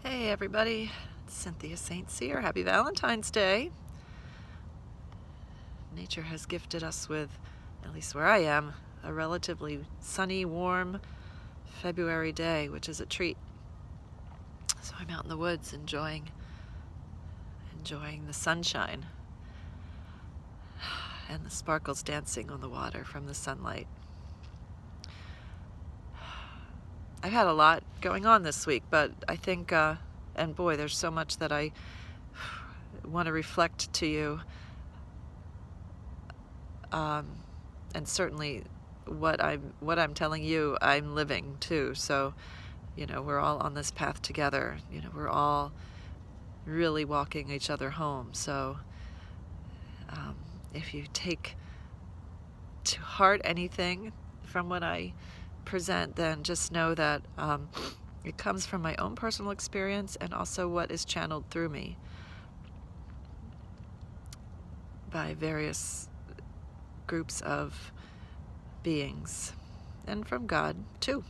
Hey everybody, it's Cynthia St. Cyr. Happy Valentine's Day. Nature has gifted us with, at least where I am, a relatively sunny, warm February day, which is a treat. So I'm out in the woods enjoying the sunshine and the sparkles dancing on the water from the sunlight. I've had a lot going on this week, but I think, and boy, there's so much that I want to reflect to you, and certainly what I'm telling you, I'm living too. So, we're all on this path together. We're all really walking each other home. So, if you take to heart anything from what I present, then just know that it comes from my own personal experience and also what is channeled through me by various groups of beings, and from God too,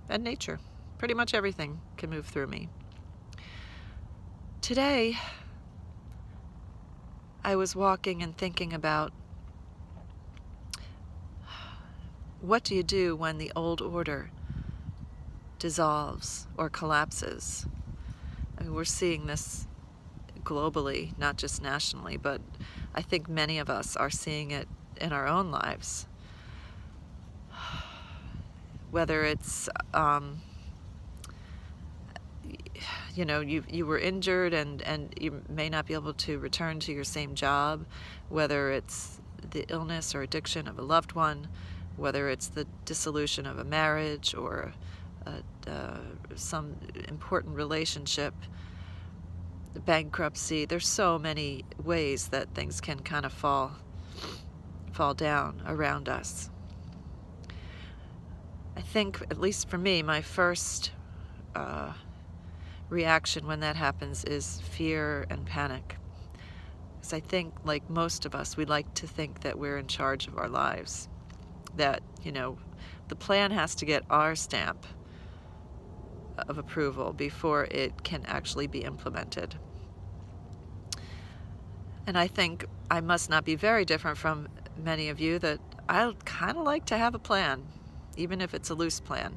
and nature. Pretty much everything can move through me. Today I was walking and thinking about, what do you do when the old order dissolves or collapses? I mean, we're seeing this globally, not just nationally, but I think many of us are seeing it in our own lives. Whether it's, you were injured and you may not be able to return to your same job, whether it's the illness or addiction of a loved one, whether it's the dissolution of a marriage or some important relationship, the bankruptcy. There's so many ways that things can kind of fall down around us. I think, at least for me, my first reaction when that happens is fear and panic. Because I think, like most of us, we like to think that we're in charge of our lives. That, the plan has to get our stamp of approval before it can actually be implemented. And I think I must not be very different from many of you, that I kind of like to have a plan, even if it's a loose plan.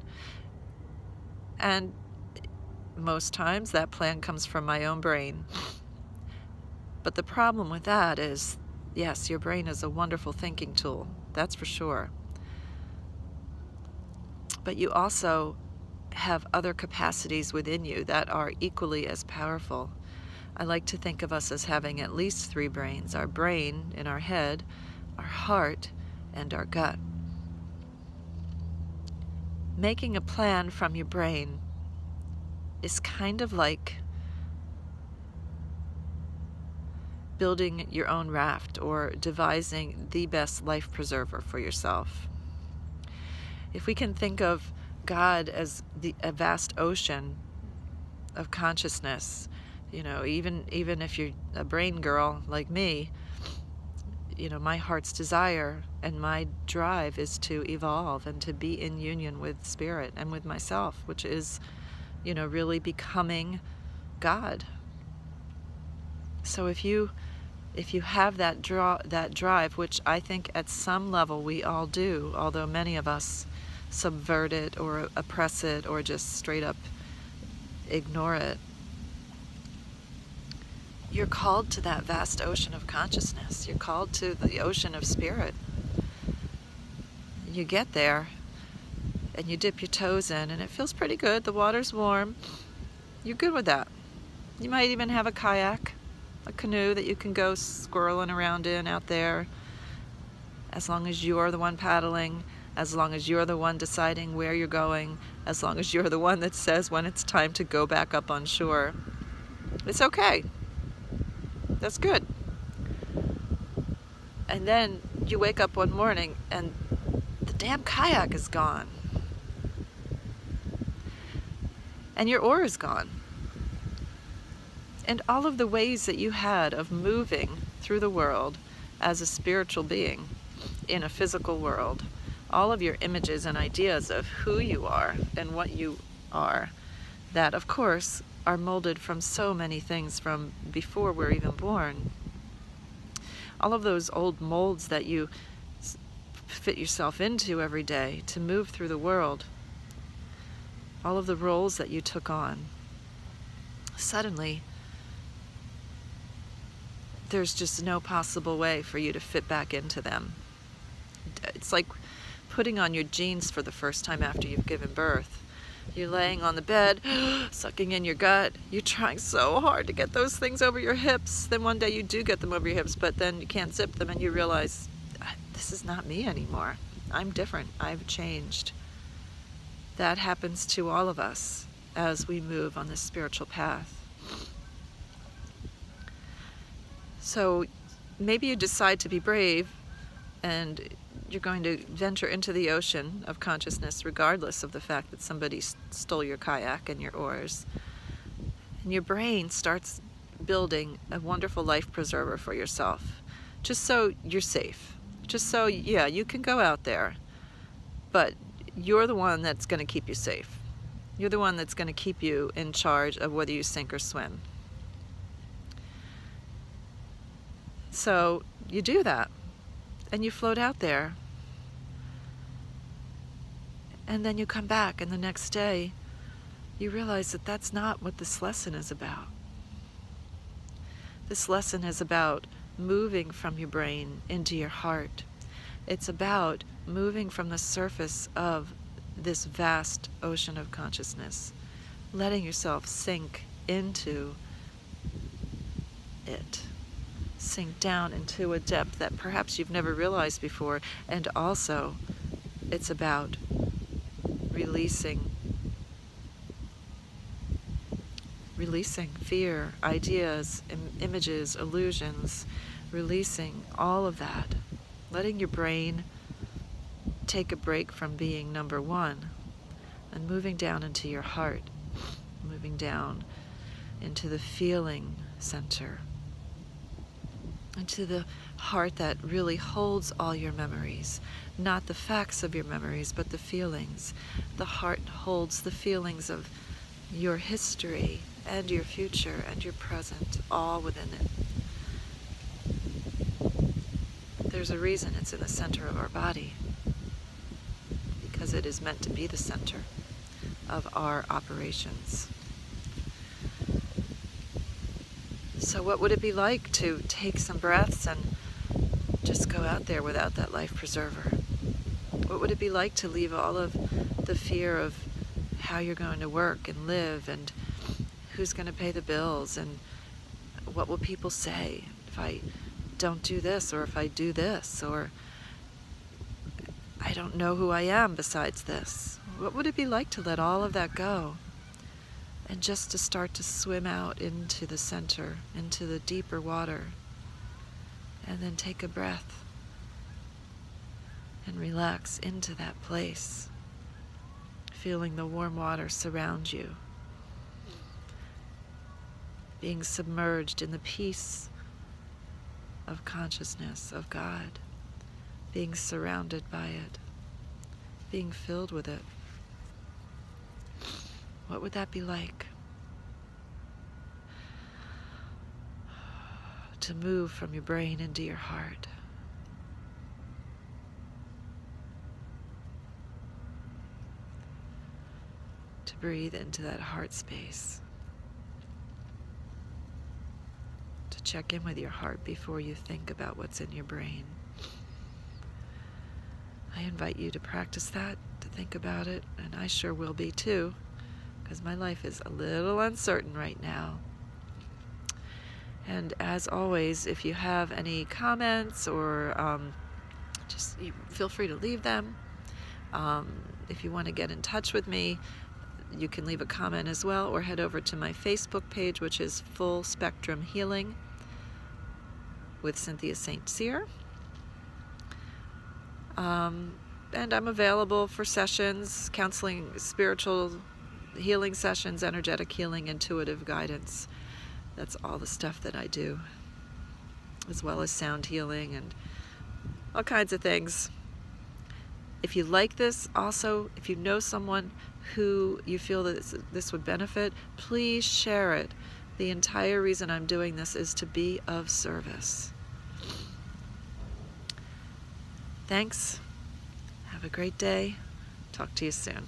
And most times that plan comes from my own brain. But the problem with that is, yes, your brain is a wonderful thinking tool, that's for sure. But you also have other capacities within you that are equally as powerful. I like to think of us as having at least 3 brains: our brain in our head, our heart, and our gut. Making a plan from your brain is kind of like building your own raft or devising the best life preserver for yourself. If we can think of God as a vast ocean of consciousness, even if you're a brain girl like me, my heart's desire and my drive is to evolve and to be in union with spirit and with myself, which is, really becoming God. So if you have that drive, which I think at some level we all do, although many of us subvert it or oppress it or just straight up ignore it, you're called to that vast ocean of consciousness. You're called to the ocean of spirit. You get there and you dip your toes in and it feels pretty good. The water's warm. You're good with that. You might even have a kayak, a canoe that you can go squirreling around in out there, as long as you're the one paddling, as long as you're the one deciding where you're going, as long as you're the one that says when it's time to go back up on shore. It's okay. That's good. And then you wake up one morning and the damn kayak is gone. And your oar is gone. And all of the ways that you had of moving through the world as a spiritual being in a physical world, all of your images and ideas of who you are and what you are that, of course, are molded from so many things from before we're even born. All of those old molds that you fit yourself into every day to move through the world, all of the roles that you took on, suddenly there's just no possible way for you to fit back into them. It's like putting on your jeans for the first time after you've given birth. You're laying on the bed, sucking in your gut. You're trying so hard to get those things over your hips. Then one day you do get them over your hips, but then you can't zip them and you realize, this is not me anymore. I'm different. I've changed. That happens to all of us as we move on this spiritual path. So maybe you decide to be brave and you're going to venture into the ocean of consciousness regardless of the fact that somebody stole your kayak and your oars. And your brain starts building a wonderful life preserver for yourself, just so you're safe. Just so, yeah, you can go out there, but you're the one that's going to keep you safe. You're the one that's going to keep you in charge of whether you sink or swim. So you do that, and you float out there. And then you come back, and the next day, you realize that that's not what this lesson is about. This lesson is about moving from your brain into your heart. It's about moving from the surface of this vast ocean of consciousness, letting yourself sink into it. Sink down into a depth that perhaps you've never realized before. And also, it's about releasing fear, ideas, images, illusions, releasing all of that, letting your brain take a break from being number one and moving down into your heart, moving down into the feeling center, into the heart that really holds all your memories, not the facts of your memories, but the feelings. The heart holds the feelings of your history and your future and your present, all within it. There's a reason it's in the center of our body, because it is meant to be the center of our operations. So what would it be like to take some breaths and just go out there without that life preserver? What would it be like to leave all of the fear of how you're going to work and live and who's going to pay the bills and what will people say if I don't do this, or if I do this, or I don't know who I am besides this? What would it be like to let all of that go and just to start to swim out into the center, into the deeper water, and then take a breath and relax into that place, feeling the warm water surround you, being submerged in the peace of consciousness of God, being surrounded by it, being filled with it. What would that be like? To move from your brain into your heart. To breathe into that heart space. To check in with your heart before you think about what's in your brain. I invite you to practice that, to think about it, and I sure will be too, because my life is a little uncertain right now. And as always, if you have any comments or just feel free to leave them. If you want to get in touch with me, you can leave a comment as well, or head over to my Facebook page, which is Full Spectrum Healing with Cynthia St. Cyr. And I'm available for sessions, counseling, spiritual healing sessions, energetic healing, intuitive guidance. That's all the stuff that I do, as well as sound healing and all kinds of things. If you like this, also, if you know someone who you feel that this would benefit, please share it. The entire reason I'm doing this is to be of service. Thanks. Have a great day. Talk to you soon.